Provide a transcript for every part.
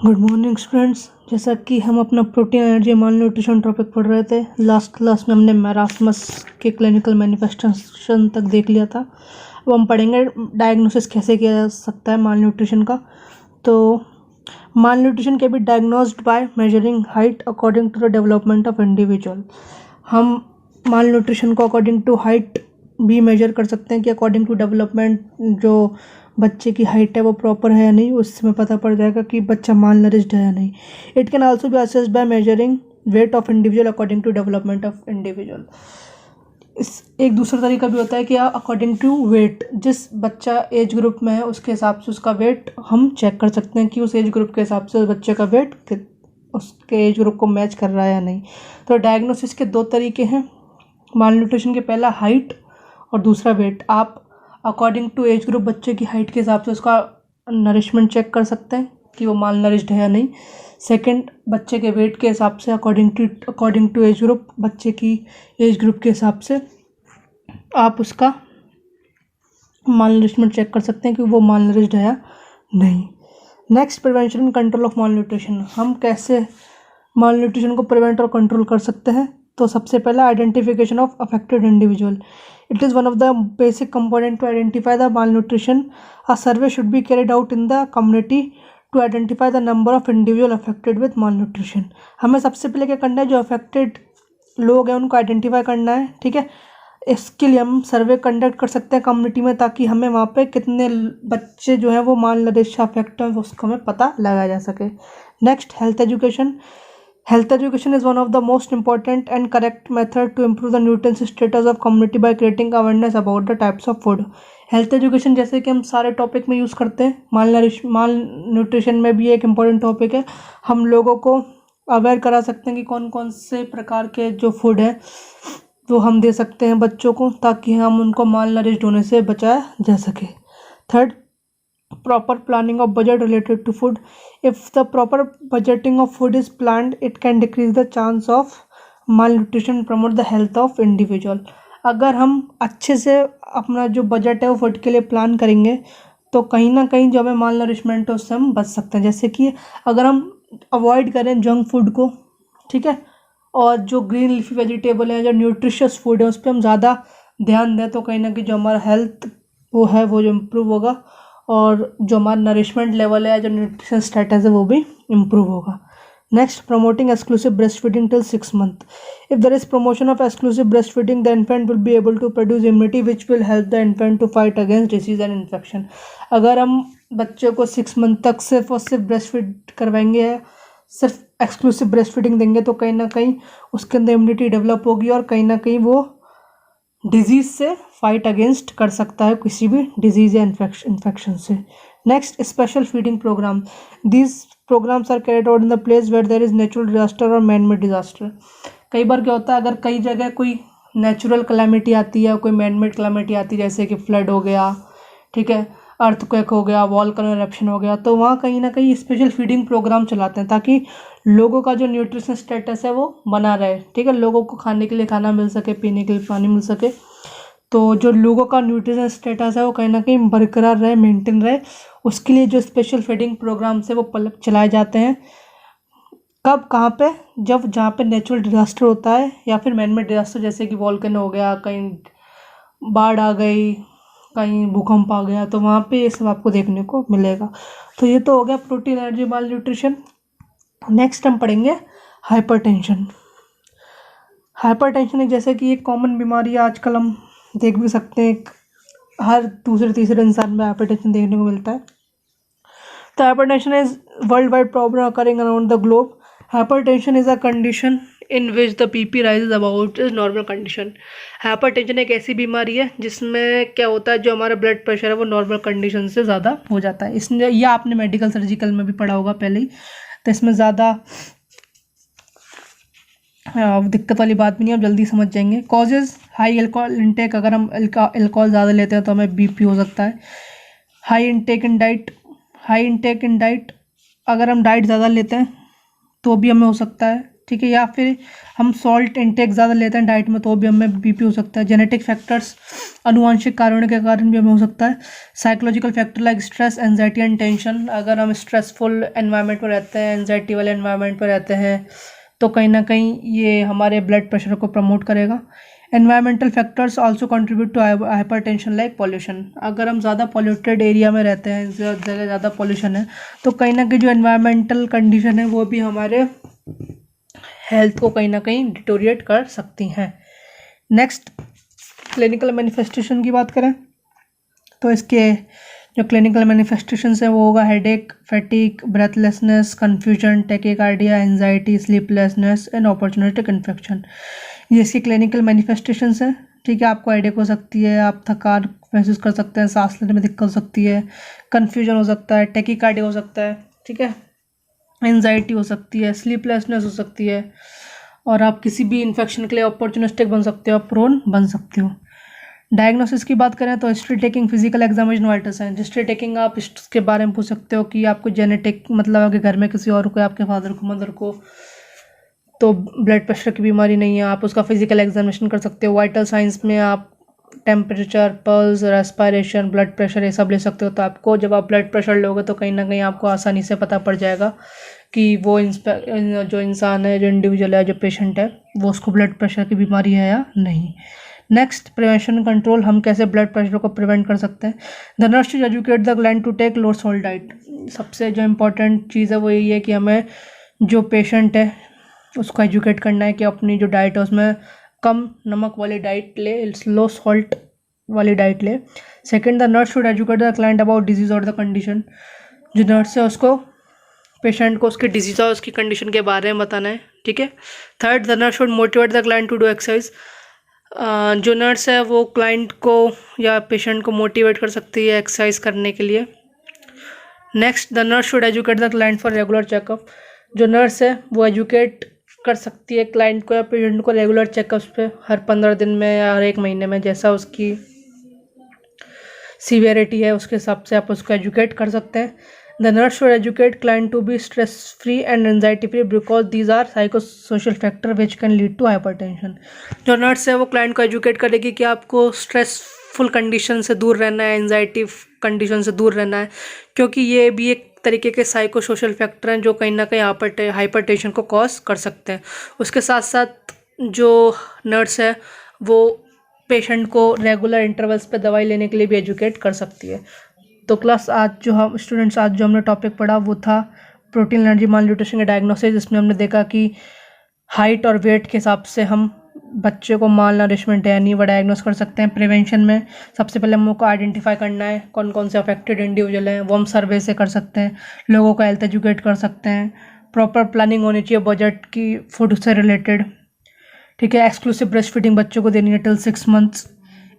Good morning students. जैसा कि हम अपना प्रोटीन एनर्जी माल न्यूट्रिशन टॉपिक पढ़ रहे थे, लास्ट क्लास में हमने मैरास्मस के क्लिनिकल मैनिफेस्टेशन तक देख लिया था। अब हम पढ़ेंगे डायग्नोसिस कैसे किया जा सकता है माल न्यूट्रिशन का। तो malnutrition can be diagnosed by measuring height according to the development of individual. हम माल न्यूट्रिशन को अकॉर्डिंग टू हाइट भी मेजर कर सकते हैं कि अकॉर्डिंग टू डेवलपमेंट जो बच्चे की हाइट है वो प्रॉपर है या नहीं, उसमें पता पड़ जाएगा कि बच्चा माल नरिश्ड है या नहीं। It can also be assessed by measuring weight of individual according to development of individual. इस एक दूसरा तरीका भी होता है कि अकॉर्डिंग टू वेट, जिस बच्चा एज ग्रुप में है उसके हिसाब से उसका वेट हम चेक कर सकते हैं कि उस एज ग्रुप के हिसाब से उस बच्चे का वेट उसके एज ग्रुप को मैच कर रहा है या नहीं। तो डायग्नोसिस के दो तरीके हैं माल न्यूट्रिशन के, पहला हाइट और दूसरा वेट। आप अकॉर्डिंग टू एज ग्रुप बच्चे की हाइट के हिसाब से उसका नरिशमेंट चेक कर सकते हैं कि वो माल नरिश्ड है या नहीं। सेकंड, बच्चे के वेट के हिसाब से अकॉर्डिंग टू एज ग्रुप, बच्चे की एज ग्रुप के हिसाब से आप उसका माल नरिशमेंट चेक कर सकते हैं कि वो माल नरिश्ड है या नहीं। Next, prevention and control of mall nutrition. हम कैसे माल न्यूट्रिशन को प्रिवेंट और कंट्रोल कर सकते हैं? तो सबसे पहला, identification of affected individual. It is one of the basic component to identify the malnutrition. A survey should be carried out in the community to identify the number of individual affected with malnutrition. हमें सबसे पहले क्या करना है, जो affected लोग हैं उनको आइडेंटिफाई करना है। ठीक है, इसके लिए हम सर्वे कंडक्ट कर सकते हैं कम्युनिटी में, ताकि हमें वहाँ पे कितने बच्चे जो हैं वो माल नरिश अफेक्ट हैं उसको हमें पता लगाया जा सके। Next, health education. Health education is one of the most important and correct method to improve the nutrition status of community by creating awareness about the types of food. Health education जैसे कि हम सारे topic में use करते हैं, माल nutrition में भी एक इम्पॉर्टेंट टॉपिक है। हम लोगों को अवेयर करा सकते हैं कि कौन कौन से प्रकार के जो फूड है वो हम दे सकते हैं बच्चों को, ताकि हम उनको माल नरिश्ड होने से बचाया जा सके। Third, proper planning of budget related to food. If the proper budgeting of food is planned, it can decrease the chance of malnutrition, promote the health of individual. अगर हम अच्छे से अपना जो बजट है वो फूड के लिए प्लान करेंगे तो कहीं ना कहीं जो हमें माल नरिशमेंट है उससे हम बच सकते हैं। जैसे कि अगर हम अवॉइड करें जंक फूड को, ठीक है, और जो ग्रीन लीफी वेजिटेबल है, जो न्यूट्रिशियस फूड है उस पर हम ज़्यादा ध्यान दें, तो कहीं ना कहीं जो हमारा हेल्थ वो है वो जो इम्प्रूव होगा और जो हमारा नरिशमेंट लेवल है, जो न्यूट्रिशन स्टेटस है वो भी इम्प्रूव होगा। Next, promoting exclusive breast feeding till 6 month. If there is promotion of exclusive breast feeding, the infant will be able to produce immunity which will help the infant to fight against disease and infection. अगर हम बच्चे को 6 month तक सिर्फ और सिर्फ breast feed करवाएंगे, सिर्फ एक्सक्लूसिव ब्रेस्ट फीडिंग देंगे, तो कहीं ना कहीं उसके अंदर इम्यूनिटी डेवलप होगी और कहीं ना कहीं वो डिजीज़ से फाइट अगेंस्ट कर सकता है, किसी भी डिजीज़ या इन्फेक्शन से। Next, special feeding program. These programs are carried out in the place where there is natural disaster और मैन मेड डिजास्टर। कई बार क्या होता है, अगर कई जगह कोई नेचुरल कैलामिटी आती है, कोई मैन मेड कैलामिटी आती है, जैसे कि फ्लड हो गया, ठीक है, अर्थक्वेक हो गया, वॉल्केनो इरप्शन हो गया, तो वहाँ कहीं ना कहीं स्पेशल फीडिंग प्रोग्राम चलाते हैं ताकि लोगों का जो न्यूट्रिशन स्टेटस है वो बना रहे। ठीक है, लोगों को खाने के लिए खाना मिल सके, पीने के लिए पानी मिल सके, तो जो लोगों का न्यूट्रिशन स्टेटस है वो कहीं ना कहीं बरकरार रहे, मेंटेन रहे। उसके लिए जो स्पेशल फीडिंग प्रोग्राम्स है वो चलाए जाते हैं। कब, कहाँ पे? जब जहाँ पे नेचुरल डिजास्टर होता है या फिर मैन मेड डिजास्टर, जैसे कि वॉल्केनो हो गया, कहीं बाढ़ आ गई, कहीं भूकंप आ गया, तो वहाँ पे ये सब आपको देखने को मिलेगा। तो ये तो हो गया प्रोटीन एनर्जी माल न्यूट्रिशन। नेक्स्ट हम पढ़ेंगे हाइपरटेंशन। हाइपरटेंशन एक जैसे कि एक कॉमन बीमारी है, आजकल हम देख भी सकते हैं, हर दूसरे तीसरे इंसान में हाइपरटेंशन देखने को मिलता है। तो hypertension is world wide problem occurring around the globe. Hypertension is a condition in which the BP rises about is normal condition. Hypertension एक ऐसी बीमारी है जिसमें क्या होता है, जो हमारा ब्लड प्रेशर है वो नॉर्मल कंडीशन से ज़्यादा हो जाता है। इसमें यह आपने मेडिकल सर्जिकल में भी पढ़ा होगा पहले ही, तो इसमें ज़्यादा दिक्कत वाली बात भी नहीं, आप जल्दी समझ जाएंगे। Causes, high alcohol intake. अगर हम अल्कोहल ज़्यादा लेते हैं तो हमें बीपी हो सकता है। High intake in diet. अगर हम डाइट ज़्यादा लेते हैं तो भी हमें हो सकता है। ठीक है, या फिर हम सॉल्ट इंटेक ज़्यादा लेते हैं डाइट में तो भी हमें बीपी हो सकता है। जेनेटिक फैक्टर्स, अनुवांशिक कारणों के कारण भी हमें हो सकता है। Psychological factor like stress, anxiety and tension, अगर हम स्ट्रेसफुल एनवायरनमेंट में रहते हैं, एंजाइटी वाले एनवायरनमेंट में रहते हैं तो कहीं ना कहीं ये हमारे ब्लड प्रेशर को प्रमोट करेगा। Environmental factors also contribute to hypertension like pollution, अगर हम ज़्यादा पॉल्यूटेड एरिया में रहते हैं, जगह ज़्यादा पॉल्यूशन है तो कहीं ना कहीं जो एनवायरमेंटल कंडीशन है वो भी हमारे हेल्थ को कहीं ना कहीं डिटोरिएट कर सकती हैं। नेक्स्ट, क्लिनिकल मैनिफेस्टेशन की बात करें तो इसके जो क्लिनिकल मैनिफेस्टेशंस है वो होगा headache, fatigue, breathlessness, confusion, tachycardia, anxiety, sleeplessness and opportunistic infection, ये इसकी क्लिनिकल मैनिफेस्टेशंस हैं। ठीक है, आपको हेडेक हो सकती है, आप थकान महसूस कर सकते हैं, सांस लेने में दिक्कत हो सकती है, कन्फ्यूजन हो सकता है, टैकीकार्डिया हो सकता है, ठीक है, एंजाइटी हो सकती है, स्लीपलेसनेस हो सकती है, और आप किसी भी इन्फेक्शन के लिए अपॉर्चुनिस्टिक बन सकते हो, प्रोन बन सकते हो। डायग्नोसिस की बात करें तो history taking, physical examination, vital sign. History taking आप इसके बारे में पूछ सकते हो कि आपको जेनेटिक, मतलब आपके घर में किसी और को, आपके फादर को, मदर को तो ब्लड प्रेशर की बीमारी नहीं है, आप उसका फिजिकल एग्जामिनेशन कर सकते हो। वाइटल साइंस में आप temperature, pulse, respiration, blood pressure ये सब ले सकते हो। तो आपको जब आप ब्लड प्रेशर लोगे तो कहीं ना कहीं आपको आसानी से पता पड़ जाएगा कि वो जो इंसान है, जो इंडिविजुअल है, जो पेशेंट है, वो उसको ब्लड प्रेशर की बीमारी है या नहीं। नेक्स्ट, प्रिवेंशन कंट्रोल, हम कैसे ब्लड प्रेशर को प्रिवेंट कर सकते हैं। The nurse should educate the client to take low salt diet, सबसे जो इम्पोर्टेंट चीज़ है वो यही है कि हमें जो पेशेंट है उसको एजुकेट करना है कि अपनी जो डाइट है उसमें कम नमक वाली डाइट ले, लो सॉल्ट वाली डाइट ले। Second, the nurse should educate the client about disease और द कंडीशन, जो नर्स है उसको पेशेंट को उसकी डिजीज़ और उसकी कंडीशन के बारे में बताना है, ठीक है। Third, the nurse should motivate the client to do exercise, जो नर्स है वो क्लाइंट को या पेशेंट को मोटिवेट कर सकती है एक्सरसाइज करने के लिए। Next, the nurse should educate the client for regular checkup, जो नर्स है वो एजुकेट कर सकती है क्लाइंट को या पेशेंट को रेगुलर चेकअप्स पे, हर 15 दिन में या हर 1 महीने में, जैसा उसकी सीवियरिटी है उसके हिसाब से आप उसको एजुकेट कर सकते हैं। The nurse should educate client to be stress free and anxiety free because these are psychosocial factor which can lead to hypertension, जो नर्स है वो क्लाइंट को एजुकेट करेगी कि आपको स्ट्रेसफुल कंडीशन से दूर रहना है, एंजाइटी कंडीशन से दूर रहना है, क्योंकि ये भी एक तरीके के साइकोसोशल फैक्टर हैं जो कहीं ना कहीं हाइपरटेंशन को कॉज कर सकते हैं। उसके साथ साथ जो नर्स है वो पेशेंट को रेगुलर इंटरवल्स पे दवाई लेने के लिए भी एजुकेट कर सकती है। तो क्लास आज जो हम स्टूडेंट्स आज जो हमने टॉपिक पढ़ा वो था प्रोटीन एलर्जी माल न्यूट्रिशन के डायग्नोसिस, जिसमें हमने देखा कि हाइट और वेट के हिसाब से हम बच्चे को माल नरिशमेंट है या नहीं वो डायग्नोस कर सकते हैं। प्रिवेंशन में सबसे पहले हम लोग को आइडेंटिफाई करना है कौन कौन से अफेक्टेड इंडिविजुअल हैं, वो हम सर्वे से कर सकते हैं, लोगों का हेल्थ एजुकेट कर सकते हैं। प्रॉपर प्लानिंग होनी चाहिए बजट की फूड से रिलेटेड, ठीक है। एक्सक्लूसिव ब्रेस्ट फीडिंग बच्चों को देनी है till 6 months,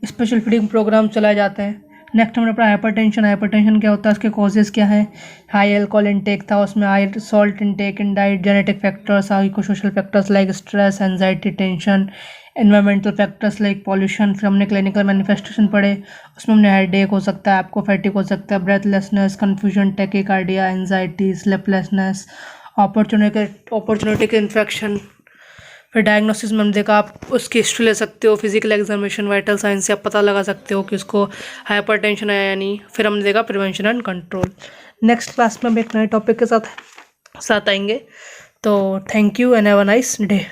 special feeding program चलाए जाते हैं। नेक्स्ट हमने पढ़ा हाइपरटेंशन क्या होता है, उसके कॉजेज़ क्या है। हाई अल्कोहल इंटेक था, उसमें high salt intake in diet, genetic factors, psychosocial factors like stress, anxiety, tension, environmental factors like pollution. फिर हमने क्लिनिकल मैनिफेस्टेशन पढ़े, उसमें हमने हेडेक हो सकता है, आपको फैटिक हो सकता है, breathlessness, confusion, tachycardia, anxiety, sleeplessness, opportunistic infection. फिर डायग्नोसिस में हम देखा आप उसकी हिस्ट्री ले सकते हो, फिजिकल एग्जामिनेशन, वाइटल साइंस से आप पता लगा सकते हो कि उसको हाइपरटेंशन है या नहीं। फिर हमने देखा prevention and control. Next class में हम एक नए टॉपिक के साथ आएंगे। तो thank you and have a nice day.